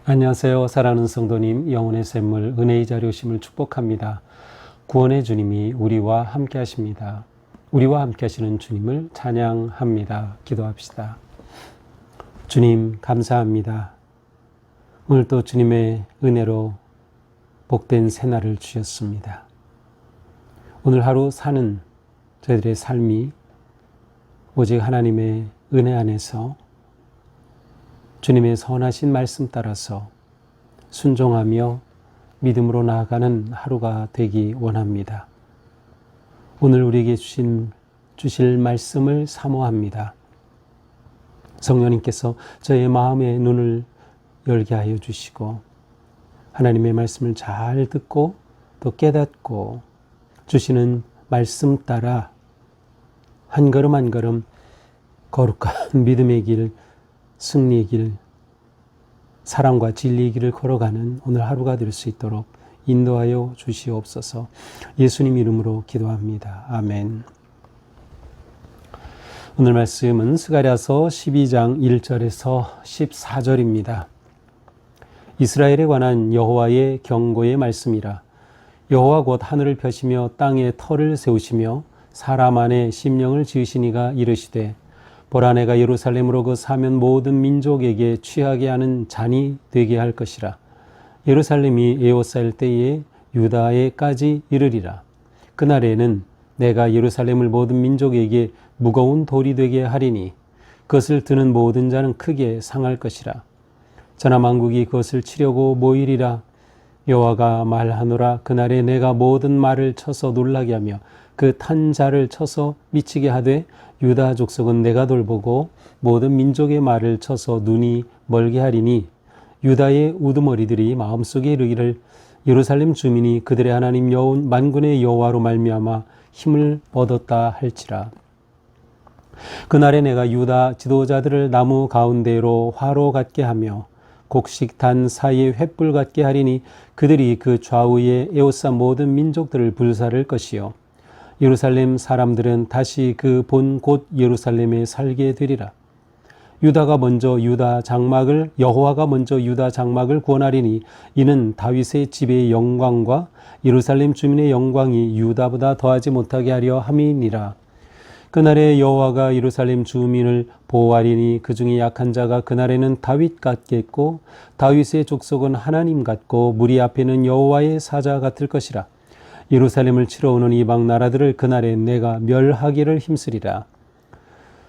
안녕하세요. 사랑하는 성도님, 영혼의 샘물, 은혜의 자료심을 축복합니다. 구원의 주님이 우리와 함께 하십니다. 우리와 함께 하시는 주님을 찬양합니다. 기도합시다. 주님, 감사합니다. 오늘 또 주님의 은혜로 복된 새날을 주셨습니다. 오늘 하루 사는 저희들의 삶이 오직 하나님의 은혜 안에서 주님의 선하신 말씀 따라서 순종하며 믿음으로 나아가는 하루가 되기 원합니다. 오늘 우리에게 주실 말씀을 사모합니다. 성령님께서 저의 마음의 눈을 열게 하여 주시고 하나님의 말씀을 잘 듣고 또 깨닫고 주시는 말씀 따라 한 걸음 한 걸음 거룩한 믿음의 길, 승리의 길, 사랑과 진리의 길을 걸어가는 오늘 하루가 될 수 있도록 인도하여 주시옵소서. 예수님 이름으로 기도합니다. 아멘. 오늘 말씀은 스가랴서 12장 1절에서 14절입니다. 이스라엘에 관한 여호와의 경고의 말씀이라. 여호와 곧 하늘을 펴시며 땅에 터를 세우시며 사람 안에 심령을 지으시니가 이르시되 보라 내가 예루살렘으로 그 사면 모든 민족에게 취하게 하는 잔이 되게 할 것이라. 예루살렘이 에워싸일 때에 유다에까지 이르리라. 그날에는 내가 예루살렘을 모든 민족에게 무거운 돌이 되게 하리니 그것을 드는 모든 자는 크게 상할 것이라. 전하만국이 그것을 치려고 모이리라. 여호와가 말하노라. 그날에 내가 모든 말을 쳐서 놀라게 하며 그 탄 자를 쳐서 미치게 하되 유다 족속은 내가 돌보고 모든 민족의 말을 쳐서 눈이 멀게 하리니 유다의 우두머리들이 마음속에 이르기를 예루살렘 주민이 그들의 하나님 만군의 여호와로 말미암아 힘을 얻었다 할지라. 그날에 내가 유다 지도자들을 나무 가운데로 화로 같게 하며 곡식단 사이에 횃불 같게 하리니 그들이 그 좌우에 에워싼 모든 민족들을 불사를 것이요 예루살렘 사람들은 다시 그 본 곳 예루살렘에 살게 되리라. 여호와가 먼저 유다 장막을 구원하리니 이는 다윗의 집의 영광과 예루살렘 주민의 영광이 유다보다 더하지 못하게 하려 함이니라. 그날에 여호와가 예루살렘 주민을 보호하리니 그 중에 약한 자가 그날에는 다윗 같겠고 다윗의 족속은 하나님 같고 무리 앞에는 여호와의 사자 같을 것이라. 예루살렘을 치러 오는 이방 나라들을 그날에 내가 멸하기를 힘쓰리라.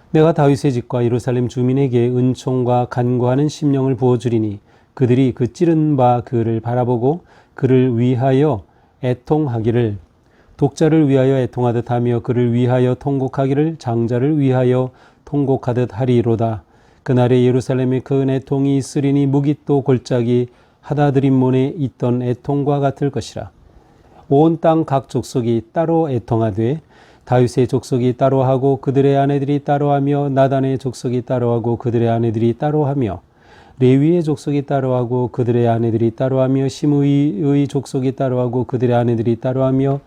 내가 다윗의 집과 예루살렘 주민에게 은총과 간구하는 심령을 부어주리니 그들이 그 찌른 바 그를 바라보고 그를 위하여 애통하기를 독자를 위하여 애통하듯 하며 그를 위하여 통곡하기를 장자를 위하여 통곡하듯 하리로다. 그날에 예루살렘에 큰 애통이 있으리니 무깃도 골짜기 하다드림몬에 있던 애통과 같을 것이라. 온 땅 각 족속이 따로 애통하되 다윗의 족속이 따로하고 그들의 아내들이 따로하며 나단의 족속이 따로하고 그들의 아내들이 따로하며 레위의 족속이 따로하고 그들의 아내들이 따로하며 시므이의 족속이 따로하고 그들의 아내들이 따로하며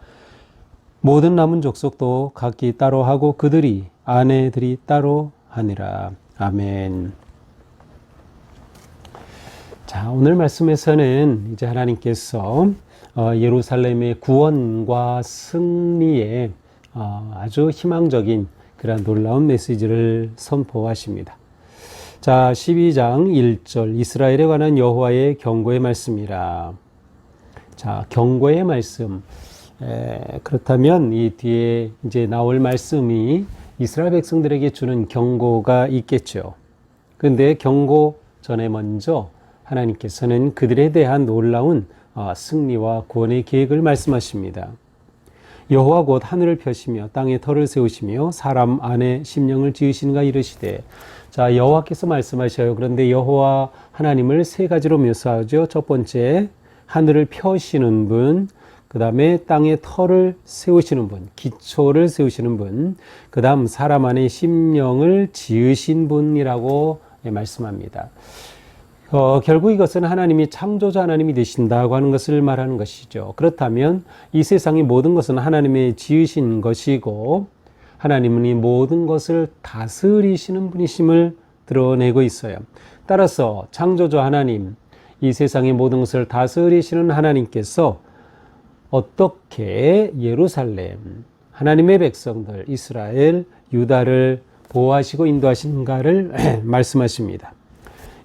모든 남은 족속도 각기 따로하고 그들이 아내들이 따로하니라. 아멘. 자, 오늘 말씀에서는 이제 하나님께서 예루살렘의 구원과 승리에 아주 희망적인 그런 놀라운 메시지를 선포하십니다. 자, 12장 1절 이스라엘에 관한 여호와의 경고의 말씀이라. 자, 경고의 말씀. 그렇다면 이 뒤에 이제 나올 말씀이 이스라엘 백성들에게 주는 경고가 있겠죠. 그런데 경고 전에 먼저 하나님께서는 그들에 대한 놀라운 승리와 구원의 계획을 말씀하십니다. 여호와 곧 하늘을 펴시며 땅에 터를 세우시며 사람 안에 심령을 지으시는가 이르시되. 자, 여호와께서 말씀하셔요. 그런데 여호와 하나님을 세 가지로 묘사하죠. 첫 번째, 하늘을 펴시는 분, 그 다음에 땅에 터를 세우시는 분, 기초를 세우시는 분, 그 다음 사람 안에 심령을 지으신 분이라고 말씀합니다. 결국 이것은 하나님이 창조자 하나님이 되신다고 하는 것을 말하는 것이죠. 그렇다면 이 세상의 모든 것은 하나님의 지으신 것이고 하나님은 이 모든 것을 다스리시는 분이심을 드러내고 있어요. 따라서 창조자 하나님, 이 세상의 모든 것을 다스리시는 하나님께서 어떻게 예루살렘, 하나님의 백성들, 이스라엘, 유다를 보호하시고 인도하시는가를 말씀하십니다.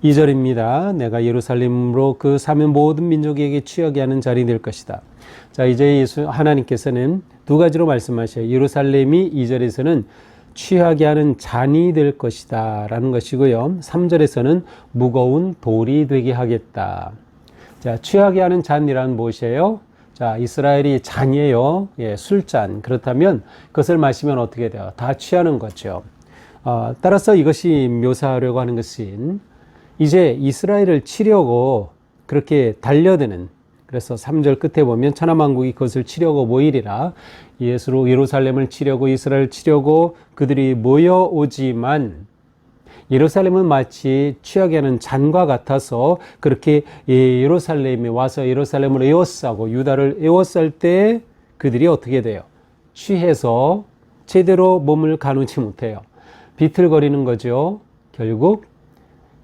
2절입니다. 내가 예루살렘으로 그 사면 모든 민족에게 취하게 하는 자리 될 것이다. 자, 이제 하나님께서는 두 가지로 말씀하셔요. 예루살렘이 2절에서는 취하게 하는 잔이 될 것이다 라는 것이고요. 3절에서는 무거운 돌이 되게 하겠다. 자, 취하게 하는 잔이란 무엇이에요? 자, 이스라엘이 잔이에요. 예, 술잔. 그렇다면 그것을 마시면 어떻게 돼요? 다 취하는 거죠. 따라서 이것이 묘사하려고 하는 것은 이제 이스라엘을 치려고 그렇게 달려드는, 그래서 3절 끝에 보면 천하만국이 그것을 치려고 모이리라. 예루살렘을 치려고, 이스라엘을 치려고 그들이 모여오지만 예루살렘은 마치 취하게 하는 잔과 같아서 그렇게 예루살렘에 와서 예루살렘을 에워싸고 유다를 에워쌀 때 그들이 어떻게 돼요? 취해서 제대로 몸을 가누지 못해요. 비틀거리는 거죠. 결국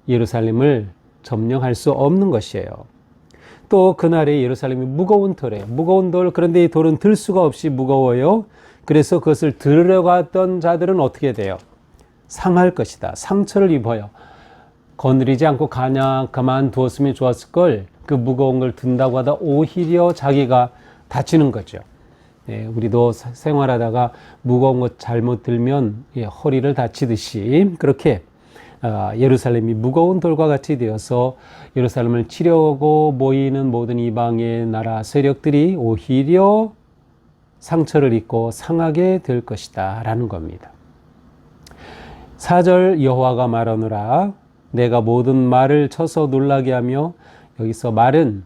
예루살렘을 점령할 수 없는 것이에요. 또 그날에 예루살렘이 무거운 돌이에요. 무거운 돌, 그런데 이 돌은 들 수가 없이 무거워요. 그래서 그것을 들어갔던 자들은 어떻게 돼요? 상할 것이다. 상처를 입어요. 거느리지 않고 그냥 그만두었으면 좋았을 걸, 그 무거운 걸 든다고 하다 오히려 자기가 다치는 거죠. 네, 우리도 생활하다가 무거운 것 잘못 들면 허리를 다치듯이 그렇게 예루살렘이 무거운 돌과 같이 되어서 예루살렘을 치려고 모이는 모든 이방의 나라 세력들이 오히려 상처를 입고 상하게 될 것이다 라는 겁니다. 4절 여호와가 말하노라 내가 모든 말을 쳐서 놀라게 하며, 여기서 말은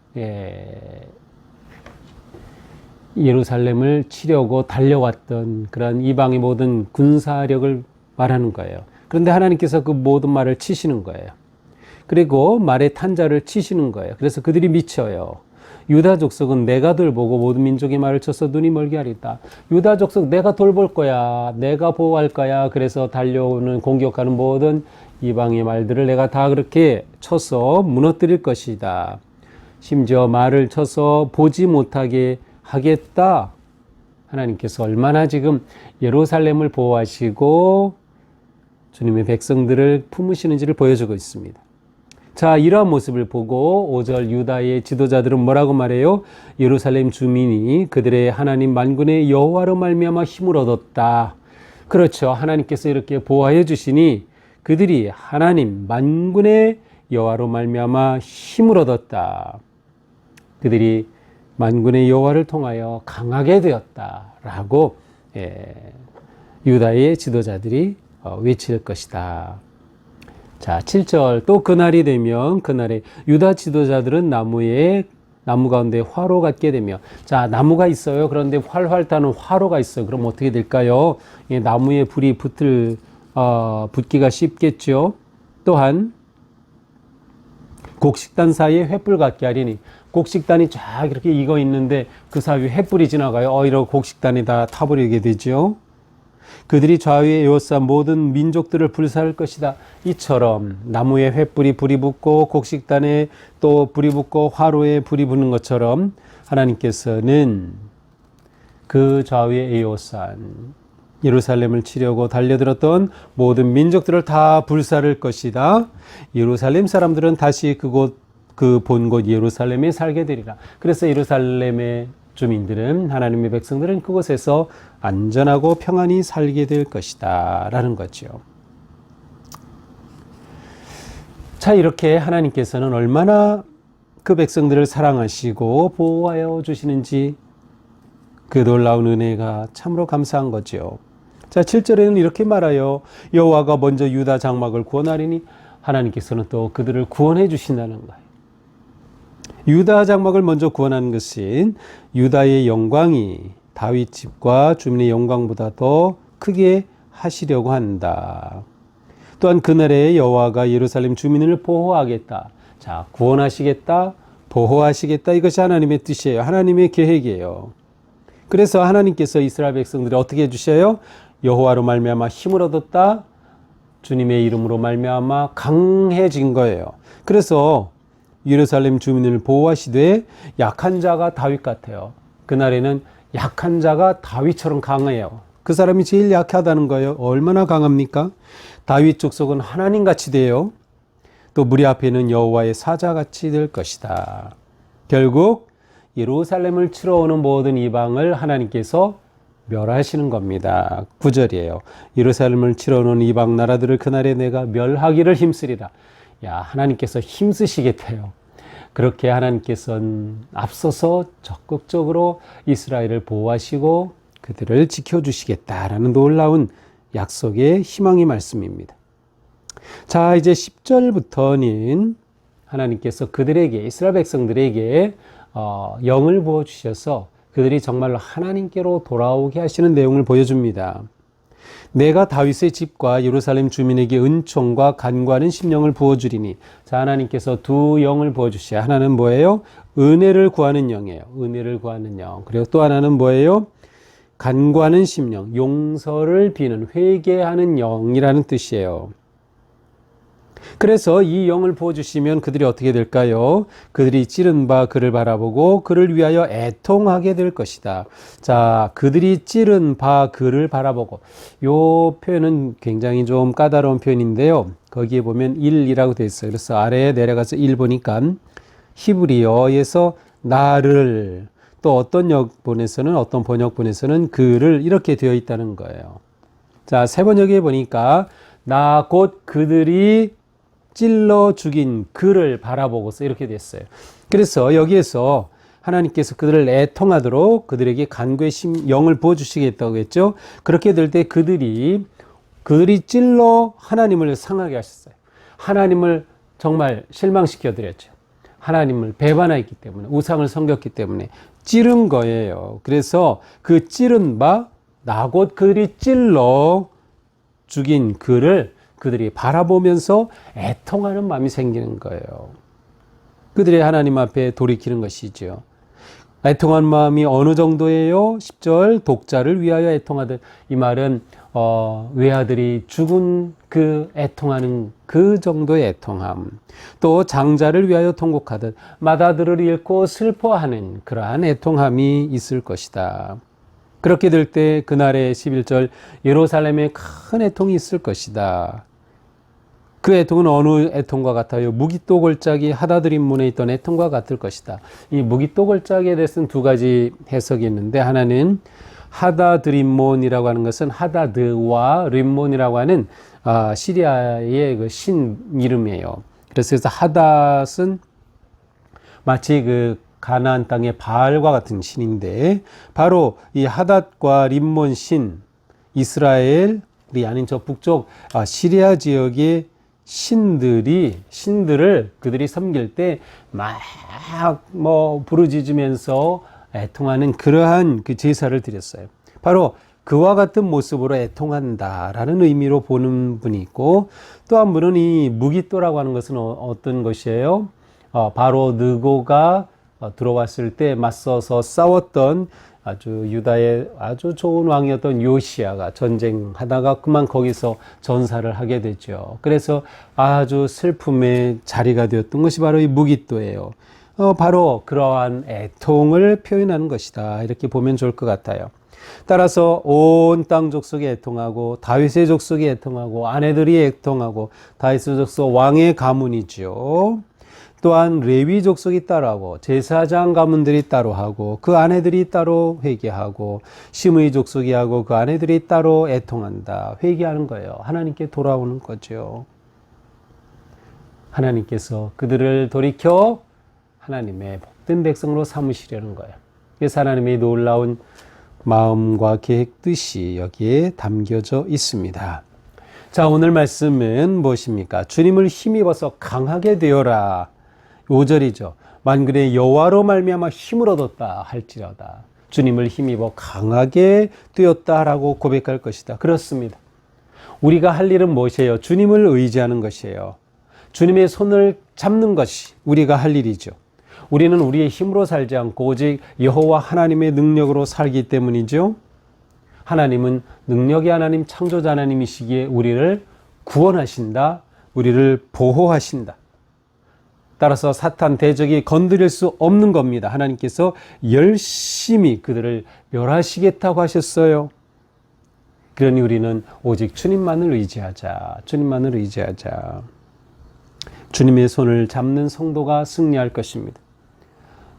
예루살렘을 치려고 달려왔던 그런 이방의 모든 군사력을 말하는 거예요. 그런데 하나님께서 그 모든 말을 치시는 거예요. 그리고 말의 탄자를 치시는 거예요. 그래서 그들이 미쳐요. 유다 족속은 내가 돌보고 모든 민족의 말을 쳐서 눈이 멀게 하리다. 유다 족속 내가 돌볼 거야. 내가 보호할 거야. 그래서 달려오는 공격하는 모든 이방의 말들을 내가 다 그렇게 쳐서 무너뜨릴 것이다. 심지어 말을 쳐서 보지 못하게 하겠다. 하나님께서 얼마나 지금 예루살렘을 보호하시고 주님의 백성들을 품으시는지를 보여주고 있습니다. 자, 이러한 모습을 보고 5절 유다의 지도자들은 뭐라고 말해요? 예루살렘 주민이 그들의 하나님 만군의 여호와로 말미암아 힘을 얻었다. 그렇죠. 하나님께서 이렇게 보호해 주시니 그들이 하나님 만군의 여호와로 말미암아 힘을 얻었다. 그들이 만군의 여호와를 통하여 강하게 되었다라고 유다의 지도자들이 외칠 것이다. 자, 7절 또 그날이 되면 그날에 유다 지도자들은 나무 가운데 화로 갖게 되며, 자, 나무가 있어요. 그런데 활활 타는 화로가 있어요. 그럼 어떻게 될까요? 나무에 불이 붙기가 쉽겠죠. 또한 곡식단 사이에 횃불 같게 하리니, 곡식단이 쫙 이렇게 익어 있는데 그 사이에 횃불이 지나가요. 이러고 곡식단이 다 타버리게 되죠. 그들이 좌우에 에워싼 모든 민족들을 불사할 것이다. 이처럼 나무에 횃불이 불이 붙고 곡식단에 또 불이 붙고 화로에 불이 붙는 것처럼 하나님께서는 그 좌우에 에워싼 예루살렘을 치려고 달려들었던 모든 민족들을 다 불사를 것이다. 예루살렘 사람들은 다시 그 본곳 예루살렘에 살게 되리라. 그래서 예루살렘의 주민들은, 하나님의 백성들은 그곳에서 안전하고 평안히 살게 될 것이다 라는 거죠. 자, 이렇게 하나님께서는 얼마나 그 백성들을 사랑하시고 보호하여 주시는지 그 놀라운 은혜가 참으로 감사한 거죠. 자, 7절에는 이렇게 말하여 여호와가 먼저 유다 장막을 구원하리니, 하나님께서는 또 그들을 구원해 주신다는 거예요. 유다 장막을 먼저 구원하는 것은 유다의 영광이 다윗 집과 주민의 영광보다 더 크게 하시려고 한다. 또한 그날에 여호와가 예루살렘 주민을 보호하겠다. 자, 구원하시겠다, 보호하시겠다, 이것이 하나님의 뜻이에요. 하나님의 계획이에요. 그래서 하나님께서 이스라엘 백성들이 어떻게 해주셔요? 여호와로 말미암아 힘을 얻었다, 주님의 이름으로 말미암아 강해진 거예요. 그래서 예루살렘 주민을 보호하시되 약한 자가 다윗 같아요. 그날에는 약한 자가 다윗처럼 강해요. 그 사람이 제일 약하다는 거예요. 얼마나 강합니까? 다윗 족속은 하나님같이 돼요. 또 무리 앞에는 여호와의 사자같이 될 것이다. 결국 예루살렘을 치러 오는 모든 이방을 하나님께서 멸하시는 겁니다. 9절이에요. 예루살렘을 치러 오는 이방 나라들을 그날에 내가 멸하기를 힘쓰리라. 야, 하나님께서 힘쓰시겠대요. 그렇게 하나님께서는 앞서서 적극적으로 이스라엘을 보호하시고 그들을 지켜주시겠다라는 놀라운 약속의 희망의 말씀입니다. 자, 이제 10절부터는 하나님께서 그들에게, 이스라엘 백성들에게 영을 부어주셔서 그들이 정말로 하나님께로 돌아오게 하시는 내용을 보여줍니다. 내가 다윗의 집과 예루살렘 주민에게 은총과 간구하는 심령을 부어주리니. 자, 하나님께서 두 영을 부어주시요. 하나는 뭐예요? 은혜를 구하는 영이에요. 은혜를 구하는 영. 그리고 또 하나는 뭐예요? 간구하는 심령, 용서를 비는 회개하는 영이라는 뜻이에요. 그래서 이 영을 부어주시면 그들이 어떻게 될까요? 그들이 찌른 바 그를 바라보고 그를 위하여 애통하게 될 것이다. 자, 그들이 찌른 바 그를 바라보고. 요 표현은 굉장히 좀 까다로운 표현인데요. 거기에 보면 1이라고 되어 있어요. 그래서 아래에 내려가서 1 보니까 히브리어에서 나를, 또 어떤 역본에서는, 어떤 번역본에서는 그를 이렇게 되어 있다는 거예요. 자, 세 번역에 보니까 나 곧 그들이 찔러 죽인 그를 바라보고서 이렇게 됐어요. 그래서 여기에서 하나님께서 그들을 애통하도록 그들에게 간구의 영을 부어주시겠다고 했죠. 그렇게 될 때 그들이 찔러 하나님을 상하게 하셨어요. 하나님을 정말 실망시켜 드렸죠. 하나님을 배반했기 때문에, 우상을 섬겼기 때문에 찌른 거예요. 그래서 그 찌른 바, 나 곧 그들이 찔러 죽인 그를 그들이 바라보면서 애통하는 마음이 생기는 거예요. 그들이 하나님 앞에 돌이키는 것이죠. 애통한 마음이 어느 정도예요? 10절, 독자를 위하여 애통하듯. 이 말은 외아들이 죽은 그 애통하는 그 정도의 애통함. 또 장자를 위하여 통곡하듯 맏아들을 잃고 슬퍼하는 그러한 애통함이 있을 것이다. 그렇게 될 때 그날의 11절, 예루살렘에 큰 애통이 있을 것이다. 그 애통은 어느 애통과 같아요? 무기또 골짜기 하다드림몬에 있던 애통과 같을 것이다. 이 무기또 골짜기에 대해서는 두 가지 해석이 있는데, 하나는 하다드림몬이라고 하는 것은 하다드와 림몬이라고 하는 시리아의 그 신 이름이에요. 그래서 하닷은 마치 그 가나안 땅의 바알과 같은 신인데, 바로 이 하닷과 림몬 신, 이스라엘이 아닌 저 북쪽 시리아 지역의 신들을 그들이 섬길 때 막 부르짖으면서 애통하는 그러한 그 제사를 드렸어요. 바로 그와 같은 모습으로 애통한다라는 의미로 보는 분이 있고, 또 한 분은 이 무기또라고 하는 것은 어떤 것이에요? 바로 느고가 들어왔을 때 맞서서 싸웠던 아주 유다의 아주 좋은 왕이었던 요시야가 전쟁하다가 그만 거기서 전사를 하게 되죠. 그래서 아주 슬픔의 자리가 되었던 것이 바로 이 무기또예요. 바로 그러한 애통을 표현하는 것이다. 이렇게 보면 좋을 것 같아요. 따라서 온 땅 족속이 애통하고, 다윗의 족속이 애통하고, 아내들이 애통하고, 다윗의 족속 왕의 가문이죠. 또한 레위 족속이 따로 하고, 제사장 가문들이 따로 하고, 그 아내들이 따로 회개하고, 심의 족속이 하고 그 아내들이 따로 애통한다. 회개하는 거예요. 하나님께 돌아오는 거죠. 하나님께서 그들을 돌이켜 하나님의 복된 백성으로 삼으시려는 거예요. 그래서 하나님의 놀라운 마음과 계획, 뜻이 여기에 담겨져 있습니다. 자, 오늘 말씀은 무엇입니까? 주님을 힘입어서 강하게 되어라. 5절이죠. 만군의 여호와로 말미암아 힘을 얻었다 할지라다. 주님을 힘입어 강하게 되었다라고 고백할 것이다. 그렇습니다. 우리가 할 일은 무엇이에요? 주님을 의지하는 것이에요. 주님의 손을 잡는 것이 우리가 할 일이죠. 우리는 우리의 힘으로 살지 않고 오직 여호와 하나님의 능력으로 살기 때문이죠. 하나님은 능력의 하나님, 창조자 하나님이시기에 우리를 구원하신다, 우리를 보호하신다. 따라서 사탄 대적이 건드릴 수 없는 겁니다. 하나님께서 열심히 그들을 멸하시겠다고 하셨어요. 그러니 우리는 오직 주님만을 의지하자. 주님만을 의지하자. 주님의 손을 잡는 성도가 승리할 것입니다.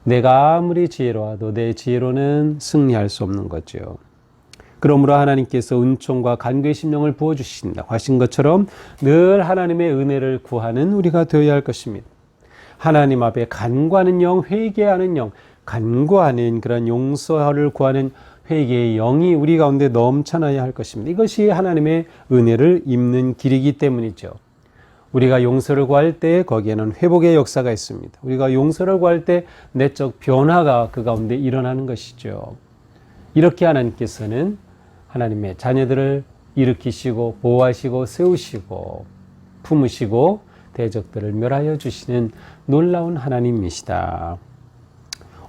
내가 아무리 지혜로워도 내 지혜로는 승리할 수 없는 거죠. 그러므로 하나님께서 은총과 간구의 심령을 부어주신다고 하신 것처럼 늘 하나님의 은혜를 구하는 우리가 되어야 할 것입니다. 하나님 앞에 간구하는 영, 회개하는 영, 간구하는 그런 용서를 구하는 회개의 영이 우리 가운데 넘쳐나야 할 것입니다. 이것이 하나님의 은혜를 입는 길이기 때문이죠. 우리가 용서를 구할 때 거기에는 회복의 역사가 있습니다. 우리가 용서를 구할 때 내적 변화가 그 가운데 일어나는 것이죠. 이렇게 하나님께서는 하나님의 자녀들을 일으키시고 보호하시고 세우시고 품으시고 대적들을 멸하여 주시는 놀라운 하나님이시다.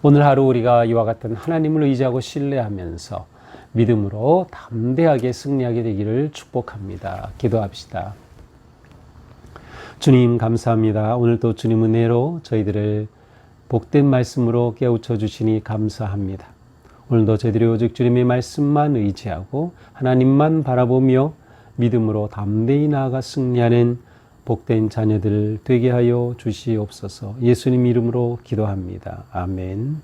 오늘 하루 우리가 이와 같은 하나님을 의지하고 신뢰하면서 믿음으로 담대하게 승리하게 되기를 축복합니다. 기도합시다. 주님 감사합니다. 오늘도 주님 은혜로 저희들을 복된 말씀으로 깨우쳐 주시니 감사합니다. 오늘도 저희들이 오직 주님의 말씀만 의지하고 하나님만 바라보며 믿음으로 담대히 나아가 승리하는 복된 자녀들 되게 하여 주시옵소서. 예수님 이름으로 기도합니다. 아멘.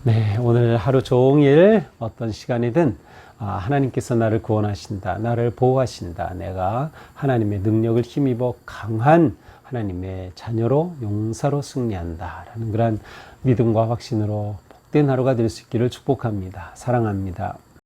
네, 오늘 하루 종일 어떤 시간이든 하나님께서 나를 구원하신다, 나를 보호하신다, 내가 하나님의 능력을 힘입어 강한 하나님의 자녀로 용사로 승리한다 라는 그런 믿음과 확신으로 복된 하루가 될 수 있기를 축복합니다. 사랑합니다.